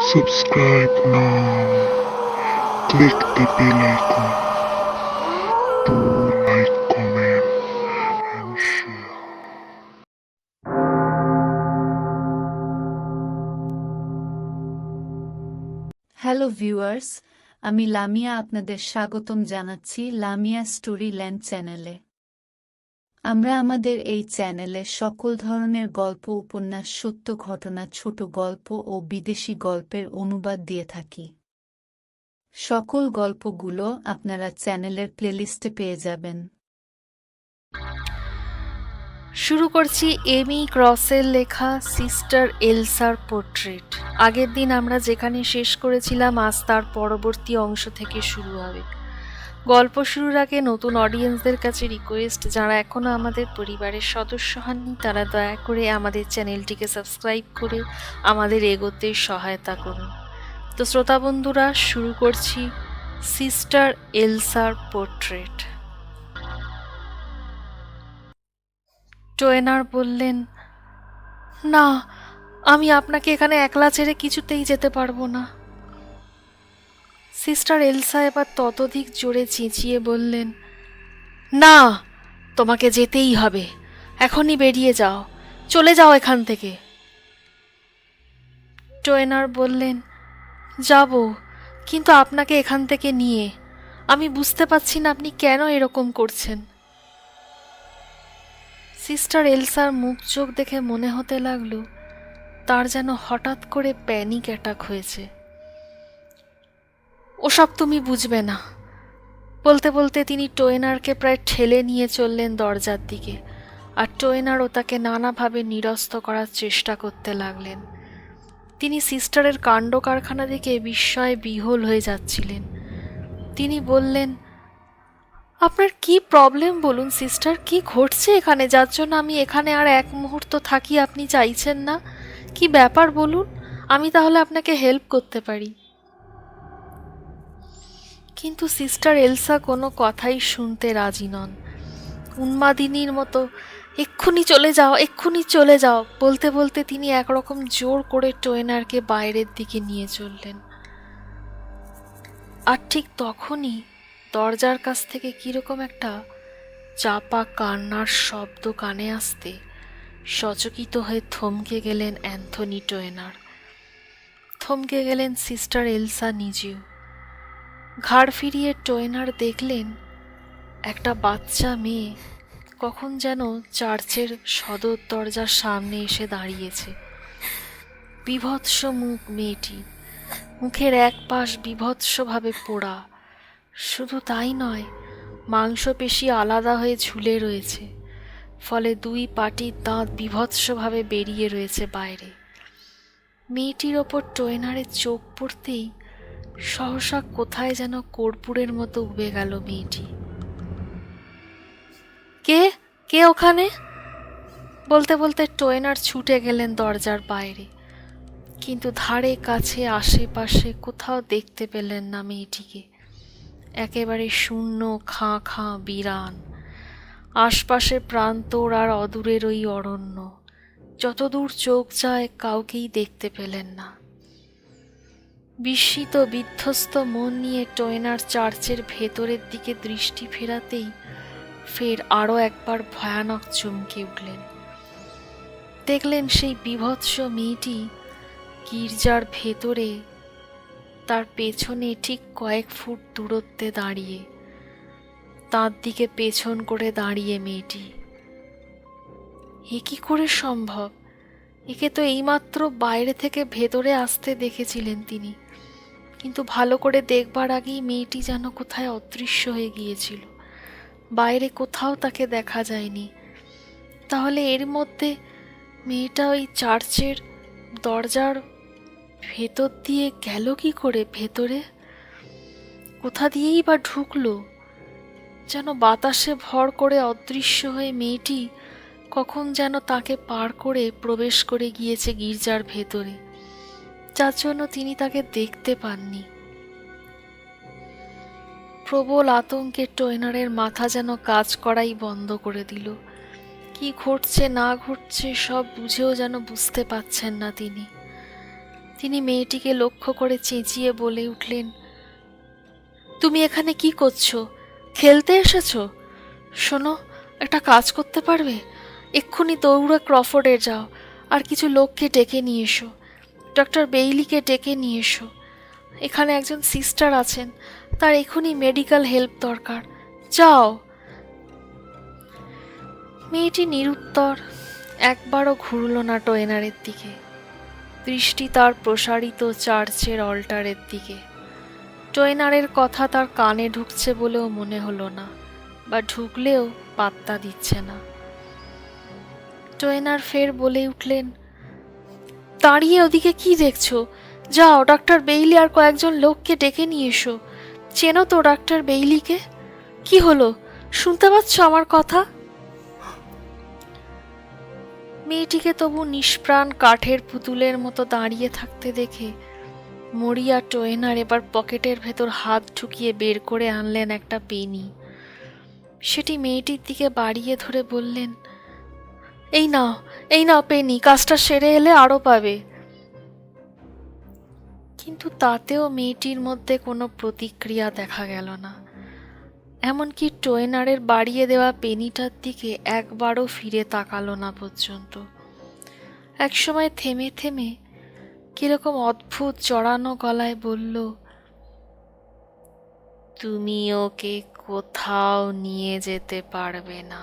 Subscribe now. Click the bell icon to like, comment, and share. Hello viewers, আমি লামিয়া আপনাদের স্বাগতম জানাচ্ছি Lamia story land চ্যানেলে। আমরা আমাদের এই চ্যানেলে সকল ধরনের গল্প, উপন্যাস, সত্য ঘটনা, ছোট গল্প ও বিদেশি গল্পের অনুবাদ দিয়ে থাকি। সকল গল্পগুলো আপনারা চ্যানেলের প্লেলিস্টে পেয়ে যাবেন। শুরু করছি এমি ক্রসের লেখা সিস্টার এলসার পোর্ট্রেট। আগের দিন আমরা যেখানে শেষ করেছিলাম আজ তার পরবর্তী অংশ থেকে শুরু হবে। গল্প শুরুর আগে নতুন অডিয়েন্সদের কাছে রিকোয়েস্ট, যারা এখনও আমাদের পরিবারের সদস্য হননি তারা দয়া করে আমাদের চ্যানেলটিকে সাবস্ক্রাইব করে আমাদের এগোতে সহায়তা করুন। তো শ্রোতা বন্ধুরা, শুরু করছি সিস্টার এলসার পোর্ট্রেট। টোয়েনার বললেন, না, আমি আপনাকে এখানে একলা ছেড়ে কিছুতেই যেতে পারবো না। সিস্টার এলসা এবার ততোধিক জোরে চেঁচিয়ে বললেন, না, তোমাকে যেতেই হবে, এখনই বেরিয়ে যাও, চলে যাও এখান থেকে। টোয়েনার বললেন, যাব, কিন্তু আপনাকে এখান থেকে নিয়ে। আমি বুঝতে পারছি না আপনি কেন এরকম করছেন। সিস্টার এলসার মুখ চোখ দেখে মনে হতে লাগলো তার যেন হঠাৎ করে প্যানিক অ্যাটাক হয়েছে। ওসব তুমি বুঝবে না, বলতে বলতে তিনি টোয়েনারকে প্রায় ঠেলে নিয়ে চললেন দরজার দিকে, আর টোয়েনারও তাকে নানাভাবে নিরস্ত করার চেষ্টা করতে লাগলেন। তিনি সিস্টারের কাণ্ড কারখানা দেখে বিস্ময়ে বিহ্বল হয়ে যাচ্ছিলেন। তিনি বললেন, আপনার কি প্রবলেম বলুন সিস্টার, কি ঘটছে এখানে যার জন্য আমি এখানে আর এক মুহূর্ত থাকি আপনি চাইছেন না? কি ব্যাপার বলুন, আমি তাহলে আপনাকে হেল্প করতে পারি। কিন্তু সিস্টার এলসা কোনো কথাই শুনতে রাজি নন। উন্মাদিনীর মতো এক্ষুনি চলে যাও, এক্ষুনি চলে যাও বলতে বলতে তিনি একরকম জোর করে টোয়েনারকে বাইরের দিকে নিয়ে চললেন। আর ঠিক তখনই দরজার কাছ থেকে কিরকম একটা চাপা কান্নার শব্দ কানে আসতে সচকিত হয়ে থমকে গেলেন অ্যান্থনি টোয়েনার। থমকে গেলেন সিস্টার এলসা নিজেও। ঘাড় ফিরিয়ে টোয়েনার দেখলেন একটা বাচ্চা মেয়ে কখন যেন চার্চের সদর দরজার সামনে এসে দাঁড়িয়েছে। বীভৎস মুখ মেয়েটি, মুখের এক পাশ বীভৎসভাবে পোড়া। শুধু তাই নয়, মাংসপেশি আলাদা হয়ে ঝুলে রয়েছে, ফলে দুই পাটির দাঁত বীভৎসভাবে বেরিয়ে রয়েছে বাইরে। মেয়েটির ওপর টোয়েনারের চোখ পড়তেই সহসা কোথায় যেন কর্পূরের মতো উবে গেল মেয়েটি। কে কে ওখানে বলতে বলতে টোয়েনার ছুটে গেলেন দরজার বাইরে, কিন্তু ধারে কাছে আশেপাশে কোথাও দেখতে পেলেন না মেয়েটিকে। একেবারে শূন্য, খাঁ খাঁ বিরান। আশপাশে প্রান্তর আর অদূরের ওই অরণ্য, যতদূর চোখ যায় কাউকেই দেখতে পেলেন না। বিস্মিত বিধ্বস্ত মন নিয়ে টোয়েনার চার্চের ভেতরের দিকে দৃষ্টি ফেরাতেই ফের আরও একবার ভয়ানক চমকে উঠলেন। দেখলেন সেই বীভৎস মেয়েটি গির্জার ভেতরে তার পেছনে ঠিক কয়েক ফুট দূরত্বে দাঁড়িয়ে, তার দিকে পেছন করে দাঁড়িয়ে মেয়েটি। এ কি করে সম্ভব? একে তো এইমাত্র বাইরে থেকে ভেতরে আসতে দেখেছিলেন তিনি, কিন্তু ভালো করে দেখবার আগেই মেয়েটি যেন কোথায় অদৃশ্য হয়ে গিয়েছিল। বাইরে কোথাও তাকে দেখা যায়নি। তাহলে এর মধ্যে মেয়েটা ওই চার্চের দরজার ভেতর দিয়ে গেল কি করে ভেতরে? কোথা দিয়েই বা ঢুকলো? যেন বাতাসে ভর করে অদৃশ্য হয়ে মেয়েটি কখন যেন তাকে পার করে প্রবেশ করে গিয়েছে গির্জার ভেতরে, যার জন্য তিনি তাকে দেখতে পাননি। প্রবল আতঙ্কে টোয়েনারের মাথা যেন কাজ করাই বন্ধ করে দিল। কি ঘটছে না ঘটছে সব বুঝেও যেন বুঝতে পারছেন না তিনি। তিনি মেয়েটিকে লক্ষ্য করে চেঁচিয়ে বলে উঠলেন, তুমি এখানে কি করছো? খেলতে এসেছো? শোনো, একটা কাজ করতে পারবে? এক্ষুনি দৌড়ে ক্রফোর্ডে যাও, আর কিছু লোককে ডেকে নিয়ে এসো। ডক্টর বেইলিকে ডেকে নিয়ে এসো। এখানে একজন সিস্টার আছেন, তার এখনই মেডিকেল হেল্প দরকার। যাও। মেয়েটি নিরুত্তর, একবারও ঘুরল না টোয়েনারের দিকে। দৃষ্টি তার প্রসারিত চার্চের অল্টারের দিকে। টোয়েনারের কথা তার কানে ঢুকছে বলেও মনে হলো না, বা ঢুকলেও পাত্তা দিচ্ছে না। টোয়েনার ফের বলে উঠলেন, দাঁড়িয়ে ওদিকে কি দেখছো? যাও, ডাক্তার বেইলি আর কয়েকজন লোককে ডেকে নিয়ে এসো। চেনো তো ডাক্তার বেইলিকে? কি হলো, শুনতে পাচ্ছ আমার কথা? মেয়েটিকে তবু নিষ্প্রাণ কাঠের পুতুলের মতো দাঁড়িয়ে থাকতে দেখে মরিয়া টোয়েনার এবার পকেটের ভেতর হাত ঢুকিয়ে বের করে আনলেন একটা পেনি। সেটি মেয়েটির দিকে বাড়িয়ে ধরে বললেন, এই নাও, এই নাও পেনি, কাজটা সেরে এলে আরো পাবে। কিন্তু তাতেও মেয়েটির মধ্যে কোনো প্রতিক্রিয়া দেখা গেল না। এমনকি টোয়েনারের বাড়িয়ে দেওয়া পেনিটার দিকে একবারও ফিরে তাকালো না পর্যন্ত। একসময় থেমে থেমে কিরকম অদ্ভুত জড়ানো গলায় বলল, তুমি ওকে কোথাও নিয়ে যেতে পারবে না।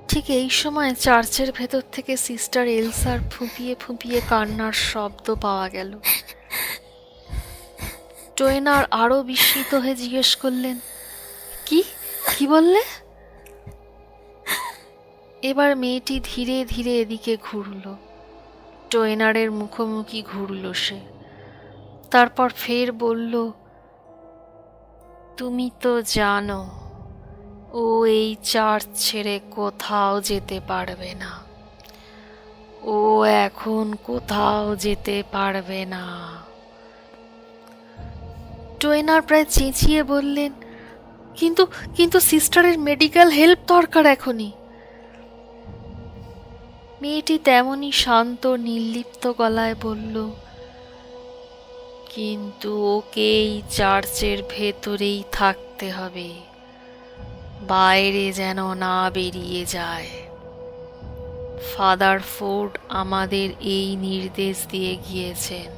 ঠিক এই সময় চার্চের ভেতর থেকে সিস্টার এলসার ফুঁপিয়ে ফুঁপিয়ে কান্নার শব্দ পাওয়া গেল। টোয়েনার আরো বিস্মিত হয়ে জিজ্ঞেস করলেন, কি কি বললে? এবার মেয়েটি ধীরে ধীরে এদিকে ঘুরল। টোয়েনারের মুখোমুখি ঘুরল সে। তারপর ফের বলল, তুমি তো জানো ও এই চার্চ ছেড়ে কোথাও যেতে পারবে না। ও এখন কোথাও যেতে পারবে না। টোয়েনার প্রায় চেঁচিয়ে বললেন, কিন্তু কিন্তু সিস্টারের মেডিকেল হেল্প দরকার এখনই। মেয়েটি তেমনই শান্ত নির্লিপ্ত গলায় বলল, কিন্তু ওকে এই চার্চের ভেতরেই থাকতে হবে, বাইরে যেন না বেরিয়ে যায়। ফাদার ফোর্ড আমাদের এই নির্দেশ দিয়ে গিয়েছেন।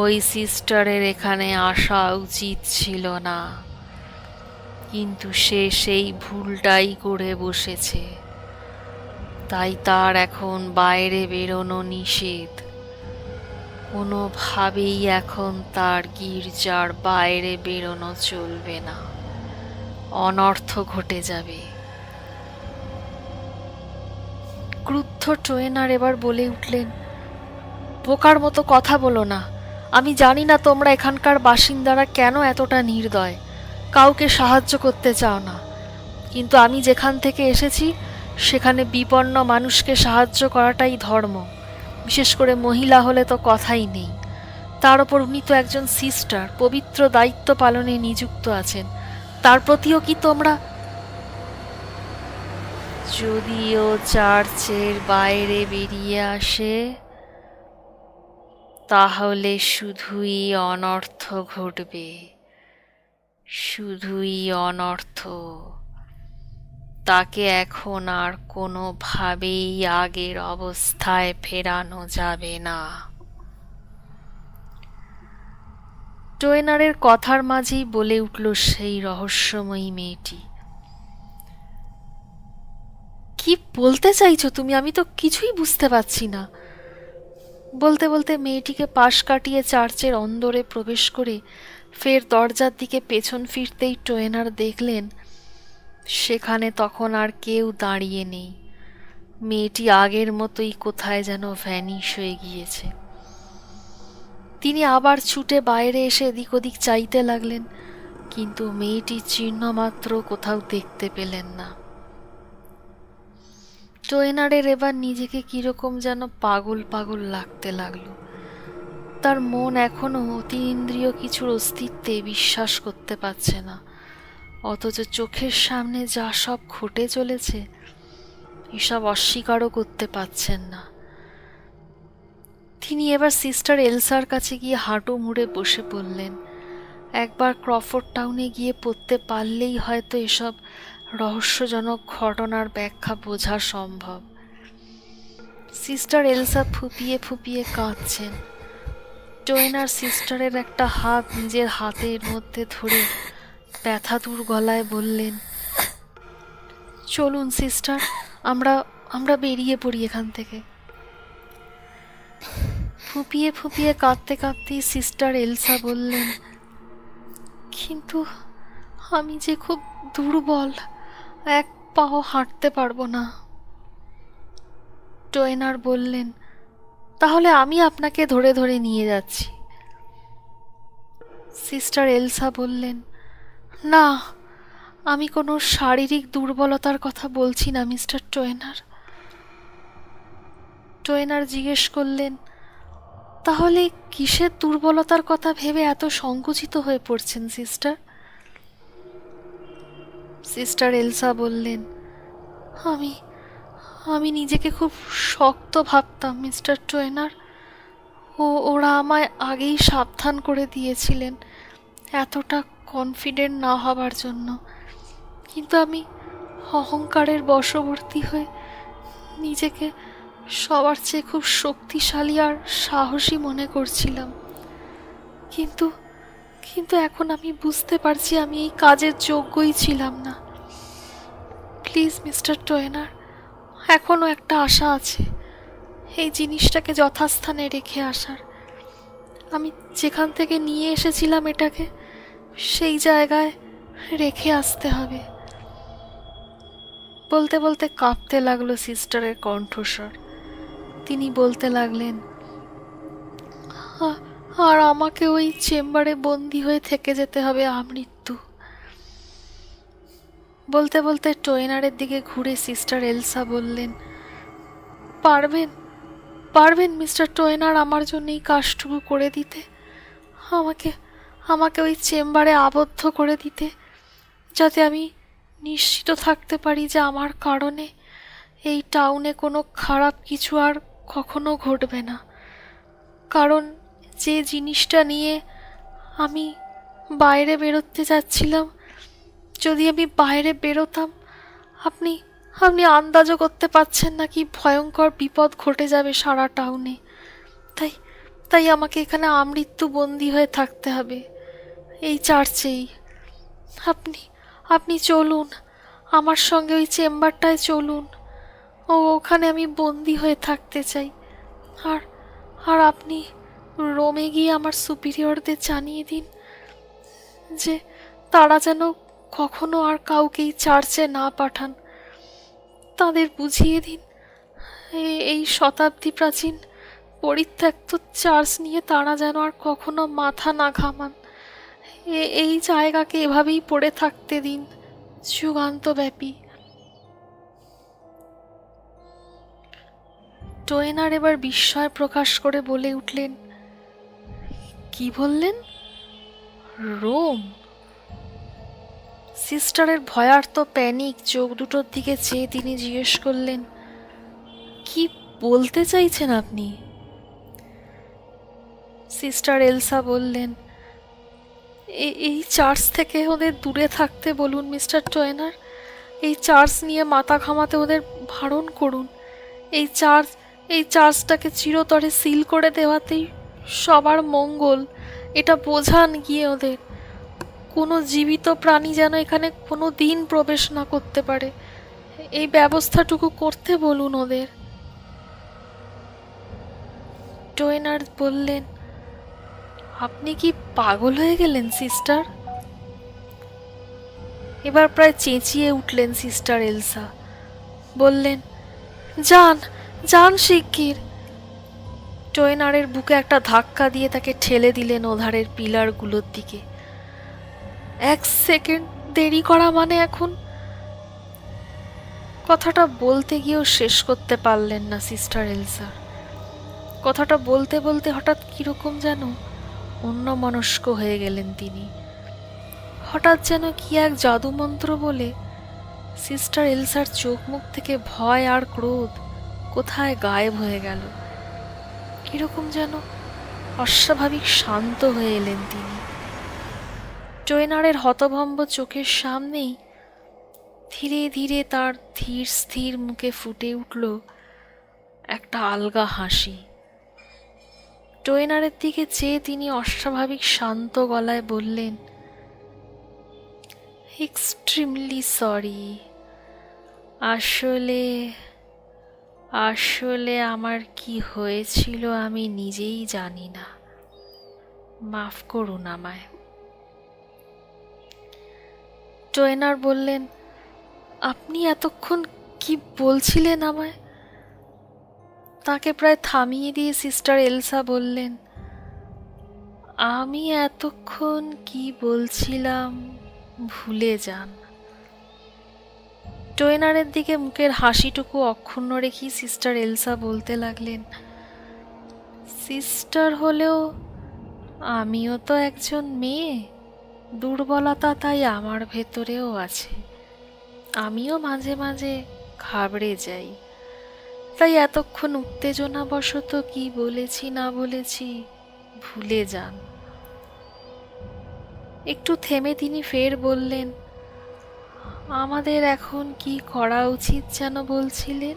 ওই সিস্টারের এখানে আসা উচিত ছিল না, কিন্তু সে সেই ভুলটাই করে বসেছে। তাই তার এখন বাইরে বেরোনো নিষেধ। কোনোভাবেই এখন তার গির্জার বাইরে বেরোনো চলবে না, অনর্থ ঘটে যাবে। ক্রুদ্ধ টোয়েনার এবার বলে উঠলেন, বোকার মতো কথা বলো না। আমি জানি না তোমরা এখানকার বাসিন্দারা কেন এতটা নির্দয়, কাউকে সাহায্য করতে চাও না। কিন্তু আমি যেখান থেকে এসেছি সেখানে বিপন্ন মানুষকে সাহায্য করাটাই ধর্ম। বিশেষ করে মহিলা হলে তো কথাই নেই। তার ওপর উনি তো একজন সিস্টার, পবিত্র দায়িত্ব পালনে নিযুক্ত আছেন। তার প্রতিও কি তোমরা? যদিও চার্চের বাইরে বেরিয়ে আসে, তাহলে শুধুই অনর্থ ঘটবে, শুধুই অনর্থ। তাকে এখন আর কোনোভাবেই আগের অবস্থায় ফেরানো যাবে না। টোয়েনারের কথার মাঝেই বলে উঠল সেই রহস্যময়ী মেয়েটি, কি বলতে চাইছো তুমি? আমি তো কিছুই বুঝতে পারছি না। বলতে বলতে মেয়েটিকে পাশ কাটিয়ে চার্চের অন্দরে প্রবেশ করে ফের দরজার দিকে পেছন ফিরতেই টোয়েনার দেখলেন সেখানে তখন আর কেউ দাঁড়িয়ে নেই। মেয়েটি আগের মতোই কোথায় যেন ভ্যানিশ হয়ে গিয়েছে। তিনি আবার ছুটে বাইরে এসে এদিক ওদিক চাইতে লাগলেন, কিন্তু মেয়েটির চিহ্ন মাত্র কোথাও দেখতে পেলেন না। টোয়েনারের এবার নিজেকে কিরকম যেন পাগল পাগল লাগতে লাগলো। তার মন এখনো অতীন্দ্রিয় কিছুর অস্তিত্বে বিশ্বাস করতে পারছে না, অথচ চোখের সামনে যা সব ঘটে চলেছে এসব অস্বীকারও করতে পারছেন না। তিনি এবার সিস্টার এলসার কাছে গিয়ে হাঁটু মুড়ে বসে পড়লেন। একবার ক্রফোর্ড টাউনে গিয়ে পড়তে পারলেই হয়তো এসব রহস্যজনক ঘটনার ব্যাখ্যা বোঝা সম্ভব। সিস্টার এলসা ফুপিয়ে ফুপিয়ে কাঁদছেন। টোয়েনার সিস্টারের একটা হাত নিজের হাতের মধ্যে ধরে ব্যথাতুর গলায় বললেন, চলুন সিস্টার, আমরা আমরা বেরিয়ে পড়ি এখান থেকে। ফুপিয়ে ফুপিয়ে কাঁদতে কাঁদতেই সিস্টার এলসা বললেন, কিন্তু আমি যে খুব দুর্বল, এক পাও হাঁটতে পারবো না। টোয়েনার বললেন, তাহলে আমি আপনাকে ধরে ধরে নিয়ে যাচ্ছি। সিস্টার এলসা বললেন, না, আমি কোনো শারীরিক দুর্বলতার কথা বলছি না মিস্টার টোয়েনার। টোয়েনার জিজ্ঞেস করলেন, তাহলে কিসের দুর্বলতার কথা ভেবে এত সংকুচিত হয়ে পড়ছেন সিস্টার? সিস্টার এলসা বললেন, আমি আমি নিজেকে খুব শক্ত ভাবতাম মিস্টার টোয়েনার। ওরা আমায় আগেই সাবধান করে দিয়েছিলেন এতটা কনফিডেন্ট না হবার জন্য, কিন্তু আমি অহংকারের বশবর্তী হয়ে নিজেকে সবার চেয়ে খুব শক্তিশালী আর সাহসী মনে করছিলাম। কিন্তু কিন্তু এখন আমি বুঝতে পারছি আমি এই কাজের যোগ্যই ছিলাম না। প্লিজ মিস্টার টোয়েনার, এখনও একটা আশা আছে, এই জিনিসটাকে যথাস্থানে রেখে আসার। আমি যেখান থেকে নিয়ে এসেছিলাম এটাকে সেই জায়গায় রেখে আসতে হবে। বলতে বলতে কাঁপতে লাগলো সিস্টারের কণ্ঠস্বর। তিনি বলতে লাগলেন, আর আমাকে ওই চেম্বারে বন্দি হয়ে থেকে যেতে হবে আমৃত্যু। বলতে বলতে টোয়েনারের দিকে ঘুরে সিস্টার এলসা বললেন, পারবেন পারবেন মিস্টার টোয়েনার আমার জন্য এই কাজটুকু করে দিতে, আমাকে আমাকে ওই চেম্বারে আবদ্ধ করে দিতে, যাতে আমি নিশ্চিত থাকতে পারি যে আমার কারণে এই টাউনে কোনো খারাপ কিছু আর কখনো ঘটবে না। কারণ যে জিনিসটা নিয়ে আমি বাইরে বেরোতে যাচ্ছিলাম, যদি আমি বাইরে বেরোতাম, আপনি আপনি আন্দাজও করতে পারছেন না কি ভয়ঙ্কর বিপদ ঘটে যাবে সারা টাউনে। তাই তাই আমাকে এখানে আমৃত্যু বন্দি হয়ে থাকতে হবে, এই চার্চেই। আপনি আপনি চলুন আমার সঙ্গে ওই চেম্বারটায় চলুন, ওখানে আমি বন্দি হয়ে থাকতে চাই। আর আর আপনি রোমে গিয়ে আমার সুপিরিয়রদের জানিয়ে দিন যে তারা যেন কখনো আর কাউকেই চার্চে না পাঠান। তাদের বুঝিয়ে দিন এই শতাব্দী প্রাচীন পরিত্যক্ত চার্চ নিয়ে তারা যেন আর কখনো মাথা না ঘামান। এই জায়গাকে এভাবেই পড়ে থাকতে দিন যুগান্তব্যাপী। টোয়েনার এবার বিস্ময় প্রকাশ করে বলে উঠলেন, কি বললেন? রোম? সিস্টারের ভয়ার্ত প্যানিক চোখ দুটোর দিকে চেয়ে তিনি জিজ্ঞেস করলেন, কি বলতে চাইছেন আপনি? সিস্টার এলসা বললেন, এই চার্চ থেকে ওদের দূরে থাকতে বলুন মিস্টার টোয়েনার। এই চার্চ নিয়ে মাথা ঘামাতে ওদের বারণ করুন। এই চার্চটাকে চিরতরে সিল করে দেওয়াতেই সবার মঙ্গল, এটা বোঝান গিয়ে ওদের। কোনো জীবিত প্রাণী যেন এখানে কোনো দিন প্রবেশ না করতে পারে, এই ব্যবস্থাটুকু করতে বলুন ওদের। টোয়েনার বললেন, আপনি কি পাগল হয়ে গেলেন সিস্টার? এবার প্রায় চেঁচিয়ে উঠলেন সিস্টার এলসা। বললেন, যান যান শিগগির। টোয়েনারের বুকে একটা ধাক্কা দিয়ে তাকে ঠেলে দিলেন ওধারের পিলারগুলোর দিকে। এক সেকেন্ড দেরি করা মানে এখন। কথাটা বলতে গিয়েও শেষ করতে পারলেন না সিস্টার এলসা। কথাটা বলতে বলতে হঠাৎ কিরকম যেন অন্যমনস্ক হয়ে গেলেন তিনি। হঠাৎ যেন কি এক জাদুমন্ত্র বলে সিস্টার এলসার চোখ মুখ থেকে ভয় আর ক্রোধ কোথায় গায়েব হয়ে গেল। কিরকম যেন অস্বাভাবিক শান্ত হয়ে এলেন তিনি। ট্রেনারের হতভম্ব চোখের সামনেই ধীরে ধীরে তার ধীর স্থির মুখে ফুটে উঠল একটা আলগা হাসি। ট্রেনারের দিকে চেয়ে তিনি অস্বাভাবিক শান্ত গলায় বললেন, এক্সট্রিমলি সরি, আসলে আসলে আমার কি হয়েছিল আমি নিজেই জানি না, মাফ করুন আমায়। ট্রেনার বললেন, আপনি এতক্ষণ কি বলছিলেন আমায়? তাকে প্রায় থামিয়ে দিয়ে সিস্টার এলসা বললেন, আমি এতক্ষণ কি বলছিলাম ভুলে যান। ট্রেনারের দিকে মুখের হাসিটুকু অক্ষুণ্ণ রেখেই সিস্টার এলসা বলতে লাগলেন, সিস্টার হলেও আমিও তো একজন মেয়ে, দুর্বলতা তাই আমার ভেতরেও আছে, আমিও মাঝে মাঝে ঘাবড়ে যাই, তাই এতক্ষণ উত্তেজনাবশত কি বলেছি না বলেছি ভুলে যান। একটু থেমে তিনি ফের বললেন, আমাদের এখন কি করা উচিত যেন বলছিলেন?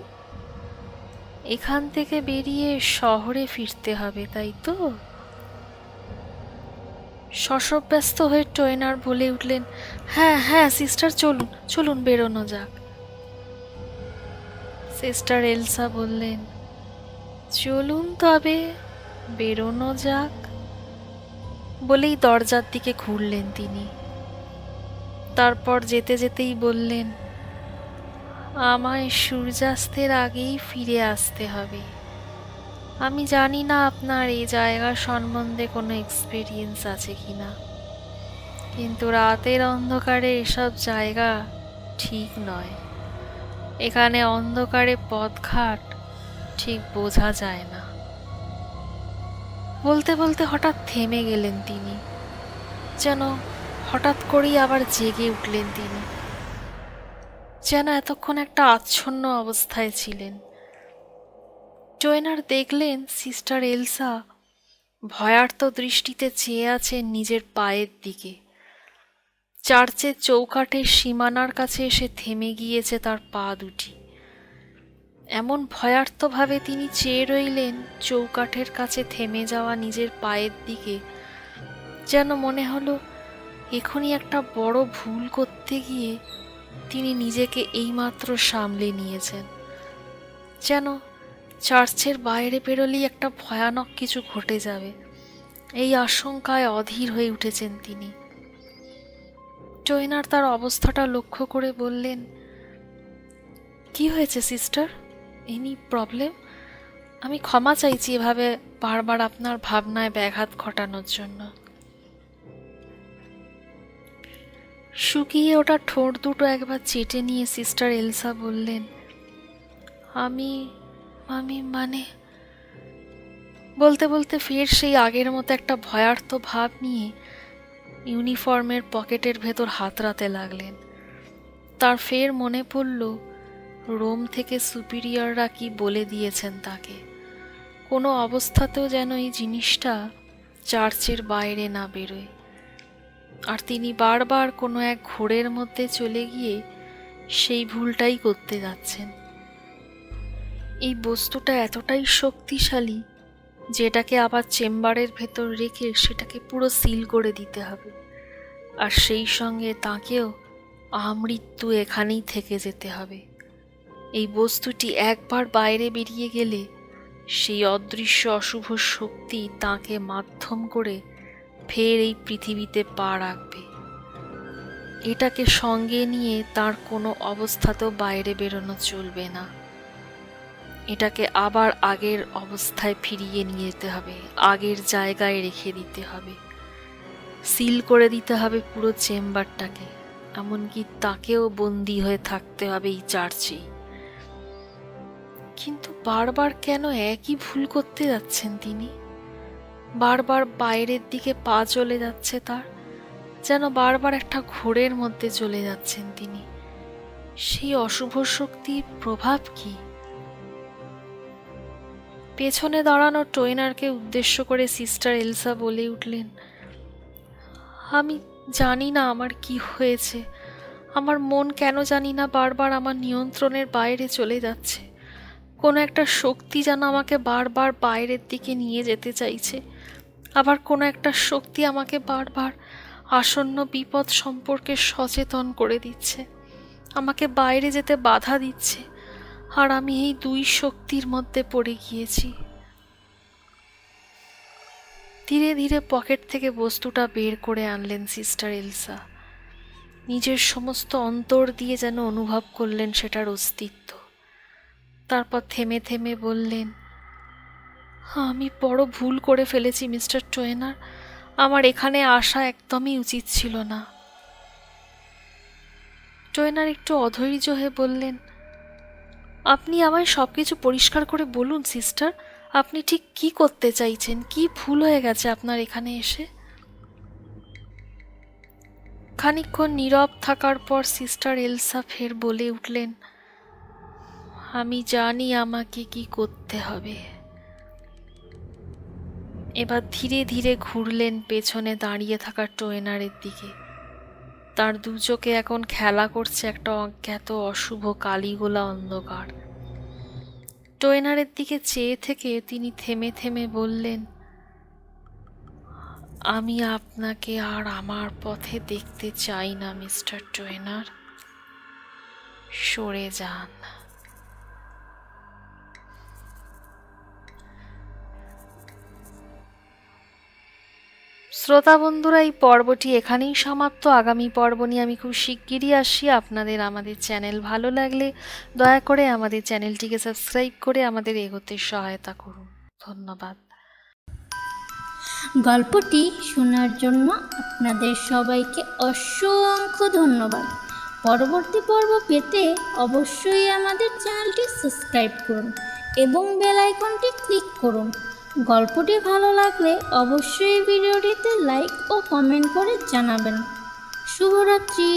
এখান থেকে বেরিয়ে শহরে ফিরতে হবে, তাই তো? শশব্যস্ত হয়ে ট্রেনার বলে উঠলেন, হ্যাঁ হ্যাঁ সিস্টার, চলুন চলুন বেরোনো যাক। সিস্টার এলসা বললেন, চলুন তবে বেরোনো যাক, বলেই দরজার দিকে ঘুরলেন তিনি। তারপর যেতে যেতেই বললেন, আমায় সূর্যাস্তের আগেই ফিরে আসতে হবে। আমি জানি না আপনার এই জায়গা সম্বন্ধে কোনো এক্সপিরিয়েন্স আছে কিনা, কিন্তু রাতের অন্ধকারে এসব জায়গা ঠিক নয়। এখানে অন্ধকারে পথঘাট ঠিক বোঝা যায় না। বলতে বলতে হঠাৎ থেমে গেলেন তিনি, যেন হঠাৎ করেই আবার জেগে উঠলেন তিনি, যেন এতক্ষণ একটা আচ্ছন্ন অবস্থায় ছিলেন। ট্রেনার দেখলেন সিস্টার এলসা ভয়ার্ত দৃষ্টিতে চেয়ে আছেন নিজের পায়ের দিকে। চার্চের চৌকাঠের সীমানার কাছে এসে থেমে গিয়েছে তার পা দুটি। এমন ভয়ার্তভাবে তিনি চেয়ে রইলেন চৌকাঠের কাছে থেমে যাওয়া নিজের পায়ের দিকে, যেন মনে হলো এখনই একটা বড় ভুল করতে গিয়ে তিনি নিজেকে এইমাত্র সামলে নিয়েছেন, যেন চার্চের বাইরে বেরোলেই একটা ভয়ানক কিছু ঘটে যাবে, এই আশঙ্কায় অধীর হয়ে উঠেছেন তিনি। ট্রেনার তার অবস্থাটা লক্ষ্য করে বললেন, কি হয়েছে সিস্টার? Any problem? আমি ক্ষমা চাইছি এভাবে বারবার আপনার ভাবনায় ব্যাঘাত ঘটানোর জন্য। শুকিয়ে ওটা ঠোঁট দুটো একবার চেটে নিয়ে সিস্টার এলসা বললেন, আমি আমি মানে বলতে বলতে ফের সেই আগের মতো একটা ভয়ার্ত ভাব নিয়ে ইউনিফর্মের পকেটের ভেতর হাতড়াতে লাগলেন। তার ফের মনে পড়ল রোম থেকে সুপিরিয়ররা কি বলে দিয়েছেন তাকে, কোনো অবস্থাতেও যেন এই জিনিসটা চার্চের বাইরে না বেরোয়। আর তিনি বারবার কোনো এক ঘোরের মধ্যে চলে গিয়ে সেই ভুলটাই করতে যাচ্ছেন। এই বস্তুটা এতটাই শক্তিশালী যেটাকে আবার চেম্বারের ভেতর রেখে সেটাকে পুরো সিল করে দিতে হবে, আর সেই সঙ্গে তাকেও আমৃত্যু এখানেই থেকে যেতে হবে। এই বস্তুটি একবার বাইরে বেরিয়ে গেলে সেই অদৃশ্য অশুভ শক্তি তাকে মাধ্যম করে ফের এই পৃথিবীতে পা রাখবে। এটাকে সঙ্গে নিয়ে তার কোনো অবস্থাতেও বাইরে বেরোনো চলবে না। এটাকে আবার আগের অবস্থায় ফিরিয়ে নিয়ে যেতে হবে, আগের জায়গায় রেখে দিতে হবে, সিল করে দিতে হবে পুরো চেম্বারটাকে, এমনকি তাকেও বন্দী হয়ে থাকতে হবে এই চার্চেই। কিন্তু বারবার কেন একই ভুল করতে যাচ্ছেন তিনি? বারবার বাইরের দিকে পা চলে যাচ্ছে তার, যেন বারবার একটা ঘোরের মধ্যে চলে যাচ্ছেন তিনি। সেই অশুভ শক্তির প্রভাব কি? পেছনে দাঁড়ানো টোয়েনারকে উদ্দেশ্য করে সিস্টার এলসা বলে উঠলেন, আমি জানি না আমার কি হয়েছে। আমার মন কেন জানি না বারবার আমার নিয়ন্ত্রণের বাইরে চলে যাচ্ছে। কোনো একটা শক্তি যেন আমাকে বারবার বাইরের দিকে নিয়ে যেতে চাইছে। আবার কোনো একটা শক্তি আমাকে বারবার আসন্ন বিপদ সম্পর্কে সচেতন করে দিচ্ছে, আমাকে বাইরে যেতে বাধা দিচ্ছে। আর আমি এই দুই শক্তির মধ্যে পড়ে গিয়েছি। ধীরে ধীরে পকেট থেকে বস্তুটা বের করে আনলেন সিস্টার এলসা। নিজের সমস্ত অন্তর দিয়ে যেন অনুভব করলেন সেটার অস্তিত্ব। তারপর থেমে থেমে বললেন, আমি বড় ভুল করে ফেলেছি মিস্টার টোয়েনার। আমার এখানে আসা একদমই উচিত ছিল না। টোয়েনার একটু অধৈর্য হয়ে বললেন, আপনি আমায় সবকিছু পরিষ্কার করে বলুন সিস্টার। আপনি ঠিক কি করতে চাইছেন? কি ভুল হয়ে গেছে আপনার এখানে এসে? খানিকক্ষণ নীরব থাকার পর সিস্টার এলসা ফের বলে উঠলেন, আমি জানি আমাকে কি করতে হবে। এবার ধীরে ধীরে ঘুরলেন পেছনে দাঁড়িয়ে থাকা টোয়েনারের দিকে। তার দু চোখে এখন খেলা করছে একটা অজ্ঞাত অশুভ কালিগোলা অন্ধকার। টোয়েনারের দিকে চেয়ে থেকে তিনি থেমে থেমে বললেন, আমি আপনাকে আর আমার পথে দেখতে চাই না মিস্টার টোয়েনার। সরে যান। শ্রোতা বন্ধুরা, এই পর্বটি এখানেই সমাপ্ত। আগামী পর্ব নিয়ে আমি খুব শিগগিরই আসি। আপনাদের আমাদের চ্যানেল ভালো লাগলে দয়া করে আমাদের চ্যানেলটিকে সাবস্ক্রাইব করে আমাদের এগোতে সহায়তা করুন। ধন্যবাদ। গল্পটি শোনার জন্য আপনাদের সবাইকে অসংখ্য ধন্যবাদ। পরবর্তী পর্ব পেতে অবশ্যই আমাদের চ্যানেলটি সাবস্ক্রাইব করুন এবং বেল আইকনটি ক্লিক করুন। গল্পটি ভালো লাগলে অবশ্যই ভিডিওটিতে লাইক ও কমেন্ট করে জানাবেন। শুভরাত্রি।